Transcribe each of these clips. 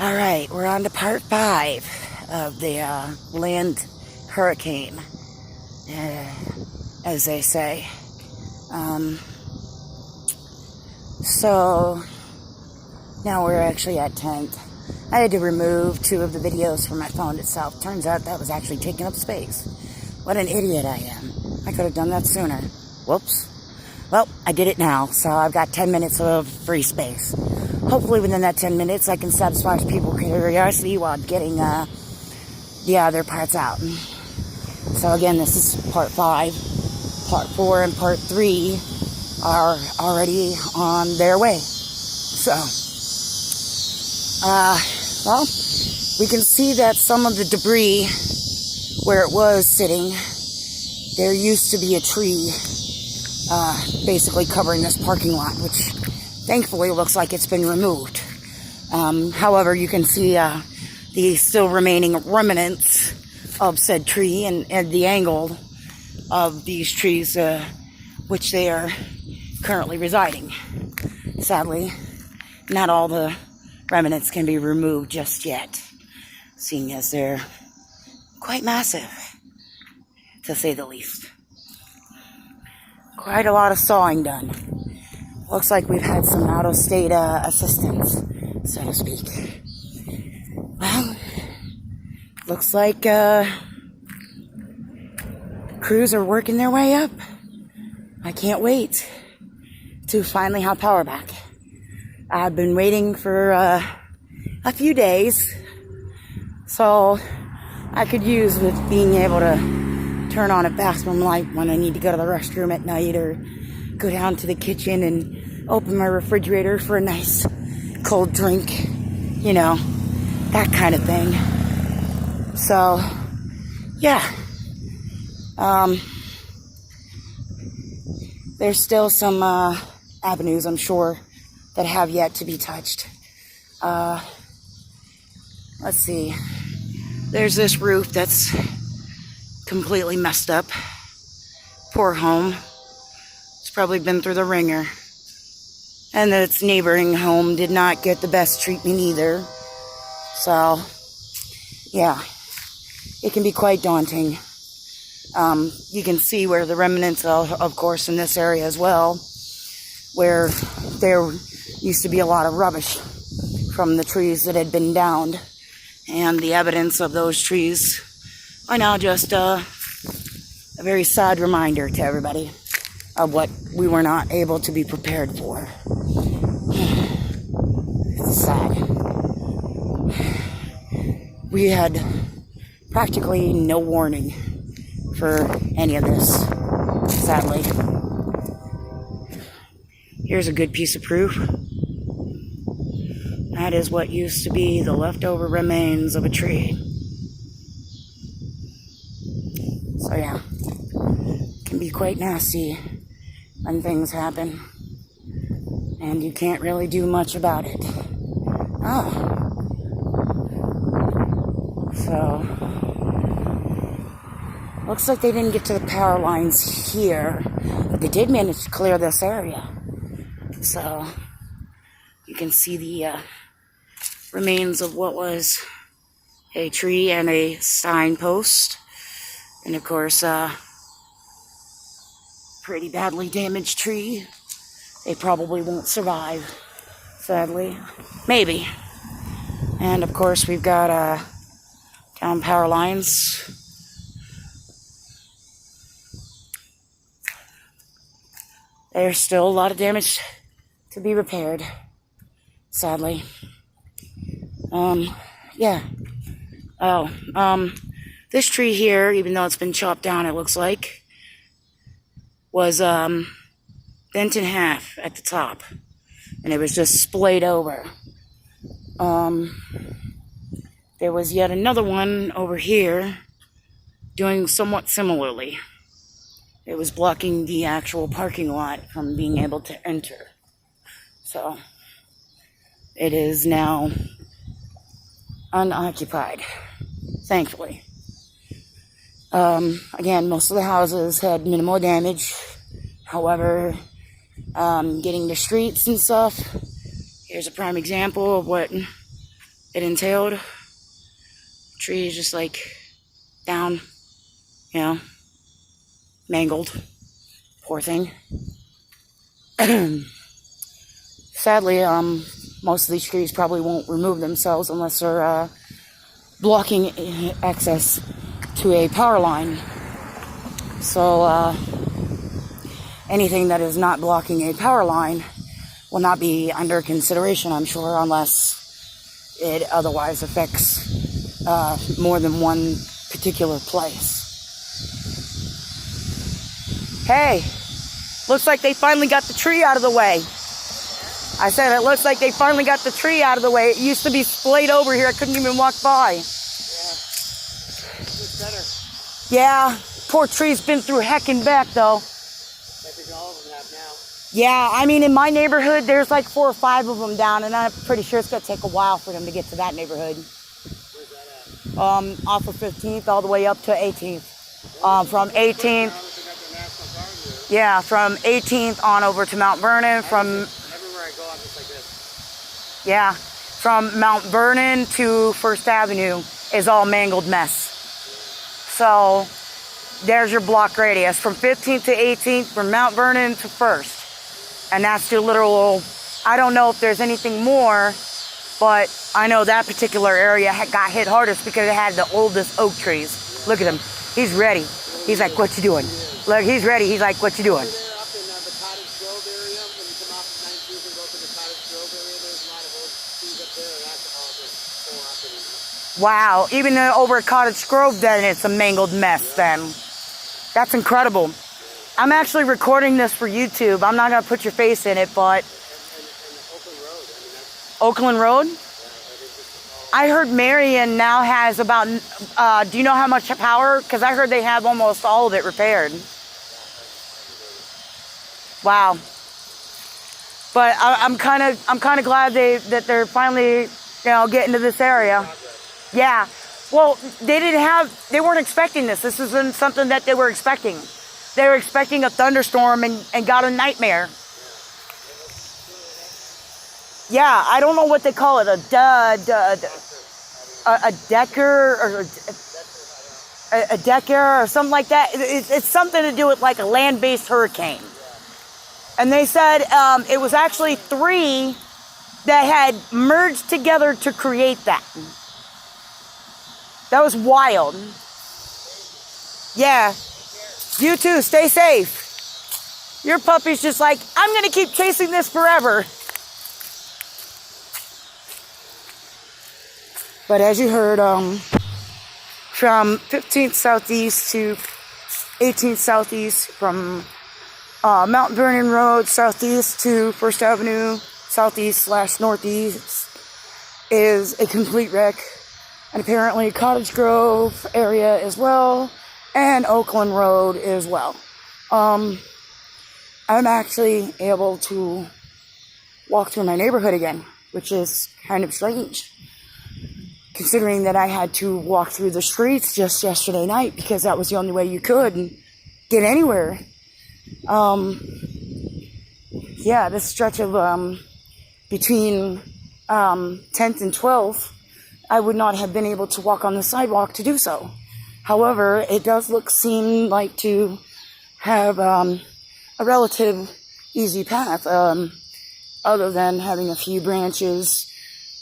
All right, we're on to part 5 of the land hurricane, as they say. So now we're actually at 10th. I had to remove 2 of the videos from my phone itself. Turns out that was actually taking up space. What an idiot I am. I could have done that sooner. Whoops. Well, I did it now, so I've got 10 minutes of free space. Hopefully within that 10 minutes I can satisfy people's curiosity while getting the other parts out. So again, this is part 5. Part 4 and part 3 are already on their way. So, well, we can see that some of the debris where it was sitting, there used to be a tree basically covering this parking lot, which thankfully looks like it's been removed. However, you can see the still remaining remnants of said tree and the angle of these trees which they are currently residing. Sadly, not all the remnants can be removed just yet, seeing as they're quite massive, to say the least. Quite a lot of sawing done. Looks like we've had some out-of-state assistance, so to speak. Well, looks like crews are working their way up. I can't wait to finally have power back. I've been waiting for a few days, so I could use with being able to turn on a bathroom light when I need to go to the restroom at night, or go down to the kitchen and open my refrigerator for a nice cold drink, you know, that kind of thing. So, yeah. There's still some avenues, I'm sure, that have yet to be touched. Let's see. There's this roof that's completely messed up. Poor home. It's probably been through the ringer. And its neighboring home did not get the best treatment either. So, yeah. It can be quite daunting. You can see where the remnants of course, in this area as well, where there used to be a lot of rubbish from the trees that had been downed. And the evidence of those trees are now just a very sad reminder to everybody of what we were not able to be prepared for. It's sad. We had practically no warning for any of this, sadly. Here's a good piece of proof. That is what used to be the leftover remains of a tree. So yeah, it can be quite nasty when things happen, and you can't really do much about it. So, looks like they didn't get to the power lines here, but they did manage to clear this area. So, you can see the remains of what was a tree and a signpost. And of course, pretty badly damaged tree. They probably won't survive, sadly. Maybe. And of course, we've got down power lines. There's still a lot of damage to be repaired, sadly. Yeah. This tree here, even though it's been chopped down, it looks like, was bent in half at the top, and it was just splayed over. There was yet another one over here doing somewhat similarly. It was blocking the actual parking lot from being able to enter. So, it is now unoccupied, thankfully. Again, most of the houses had minimal damage. However, getting to streets and stuff, here's a prime example of what it entailed. Tree is just like down, you know, mangled. Poor thing. Sadly, most of these trees probably won't remove themselves unless they're blocking access to a power line. So anything that is not blocking a power line will not be under consideration, I'm sure, unless it otherwise affects more than one particular place. Hey, looks like they finally got the tree out of the way. I said it looks like they finally got the tree out of the way. It used to be splayed over here. I couldn't even walk by. Yeah, it's better. Yeah, poor tree's been through heck and back, though. I think all of them have now. Yeah, I mean, in my neighborhood, there's like 4 or 5 of them down, and I'm pretty sure it's going to take a while for them to get to that neighborhood. Where's that at? Off of 15th all the way up to 18th. From 18th, yeah, from 18th on over to Mount Vernon. From everywhere I go, I'm just like this. Yeah, from Mount Vernon to First Avenue is all mangled mess. So there's your block radius from 15th to 18th, from Mount Vernon to First. And that's your literal, I don't know if there's anything more, but I know that particular area got hit hardest because it had the oldest oak trees. Look at him. He's ready. He's like, what you doing? Look, he's ready. He's like, what you doing? There up in the Cottage Grove area, when you come off of 19th and go to the Cottage Grove area, there's a lot of old trees up there. That's all just tore up and... Wow. Even over at Cottage Grove, then it's a mangled mess then. That's incredible. I'm actually recording this for YouTube. I'm not going to put your face in it, but... And Oakland Road, I mean, Oakland Road? that's... I heard Marion now has about... do you know how much power? Because I heard they have almost all of it repaired. Wow. But I'm kind of glad that they're finally, getting to this area. Yeah. Well, they weren't expecting this. This isn't something that they were expecting. They were expecting a thunderstorm and got a nightmare. Yeah, I don't know what they call it, a decker or a decker or something like that. It's something to do with like a land-based hurricane. And they said it was actually 3 that had merged together to create that. That was wild. Yeah. You too, stay safe. Your puppy's just like, I'm going to keep chasing this forever. But as you heard, from 15th Southeast to 18th Southeast, from Mount Vernon Road Southeast to First Avenue Southeast/Northeast is a complete wreck. And apparently Cottage Grove area as well, and Oakland Road as well. I'm actually able to walk through my neighborhood again, which is kind of strange, considering that I had to walk through the streets just yesterday night because that was the only way you could get anywhere. Yeah, this stretch of between 10th and 12th, I would not have been able to walk on the sidewalk to do so. However, it does seem like to have a relative easy path, other than having a few branches,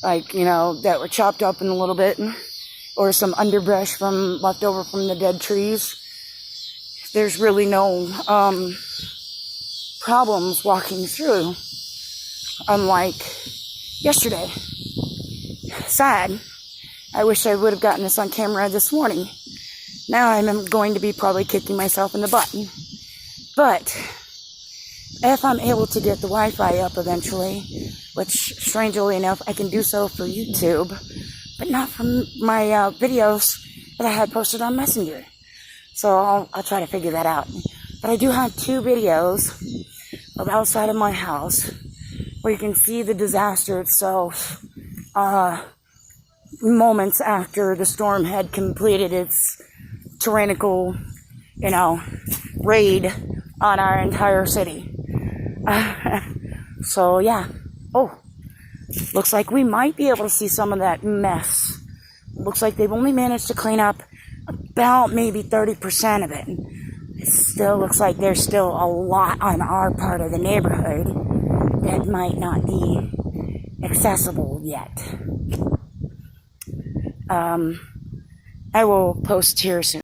that were chopped up in a little bit, or some underbrush left over from the dead trees. There's really no problems walking through, unlike yesterday. Sad. I wish I would have gotten this on camera this morning. Now I'm going to be probably kicking myself in the butt. But if I'm able to get the Wi-Fi up eventually, which strangely enough I can do so for YouTube, but not from my videos that I had posted on Messenger. So I'll try to figure that out. But I do have 2 videos of outside of my house where you can see the disaster itself moments after the storm had completed its tyrannical, raid on our entire city. So yeah. Oh, Looks like we might be able to see some of that mess. Looks like they've only managed to clean up about maybe 30% of it. It still looks like there's still a lot on our part of the neighborhood that might not be accessible yet. I will post here soon.